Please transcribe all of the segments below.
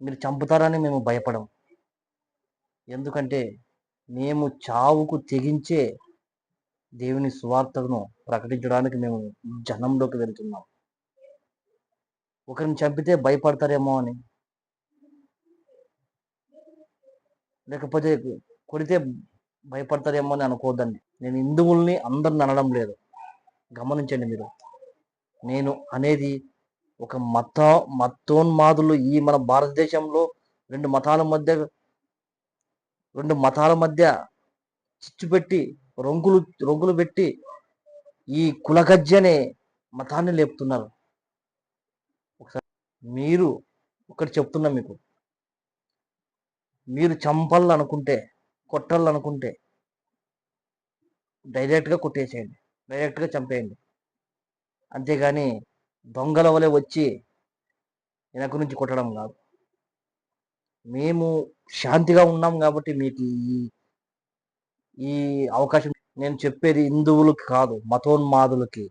మీరు చంపుతారని మేము భయపడం. ఎందుకంటే మేము చావుకు తెగించే దేవుని సువార్తను ప్రకటించడానికి మేము జనంలోకి వెళ్తున్నాం. ఒకరిని చంపితే భయపడతారేమో అని, లేకపోతే కొడితే భయపడతారేమో అని అనుకోవద్దండి. నేను హిందువుల్ని అందరిని అనడం లేదు, గమనించండి మీరు. నేను అనేది ఒక మతోన్మాదులు ఈ మన భారతదేశంలో రెండు మతాల మధ్య చిచ్చు పెట్టి రొంగులు పెట్టి ఈ కులగజ్జి అనే మతాన్ని లేపుతున్నారు. ఒకసారి మీరు ఒకటి చెప్తున్నా మీకు, మీరు చంపాలనుకుంటే, కొట్టాలనుకుంటే డైరెక్ట్గా కొట్టేసేయండి, డైరెక్ట్గా చంపేయండి. అంతేగాని దొంగల వలె వచ్చి వెనక నుంచి కొట్టడం కాదు. మేము శాంతిగా ఉన్నాం కాబట్టి మీకు ఈ ఈ అవకాశం. నేను చెప్పేది హిందువులకి కాదు, మతోన్మాదులకి,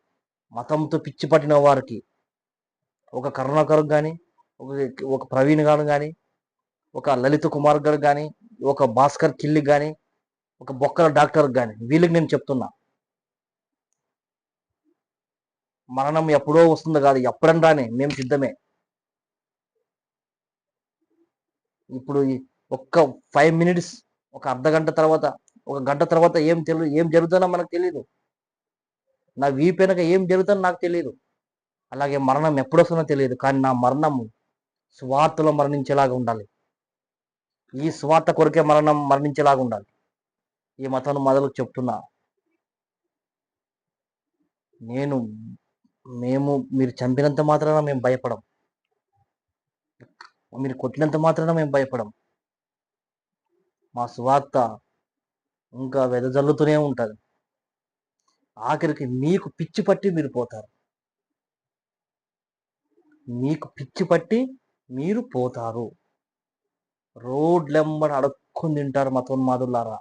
మతంతో పిచ్చి పట్టిన వారికి. ఒక కరుణాకర్ కానీ, ఒక ప్రవీణ్ గారు కానీ, ఒక లలిత్ కుమార్ గారు కానీ, ఒక భాస్కర్ కిల్లి కానీ, ఒక బొక్కల డాక్టర్ కానీ, వీళ్ళకి నేను చెప్తున్నా, మరణం ఎప్పుడో వస్తుంది కాదు, ఎప్పుడన్నా రాని మేము సిద్ధమే. ఇప్పుడు ఒక్క 5 minutes, ఒక అర్ధగంట తర్వాత, ఒక గంట తర్వాత ఏం జరుగుతుందో మనకు తెలియదు. నా వీపు వెనక ఏం జరుగుతుందో నాకు తెలియదు. అలాగే మరణం ఎప్పుడు వస్తుందో తెలియదు. కానీ నా మరణం స్వార్థలో మరణించేలాగా ఉండాలి. ఈ స్వార్థ కొరకే మరణించేలాగా ఉండాలి. ఈ మతాన్ని మొదలు చెప్తున్నా. మీరు చంపినంత మాత్రాన మేము భయపడం, మీరు కొట్టినంత మాత్రాన మేము భయపడం. మా స్వార్థ ఇంకా వెదజల్లుతూనే ఉంటుంది. ఆఖరికి మీకు పిచ్చి పట్టి మీరు పోతారు, మీకు పిచ్చి పట్టి మీరు పోతారు. రోడ్లెంబడి అడుక్కొని తింటారు మతోన్మాదులారా.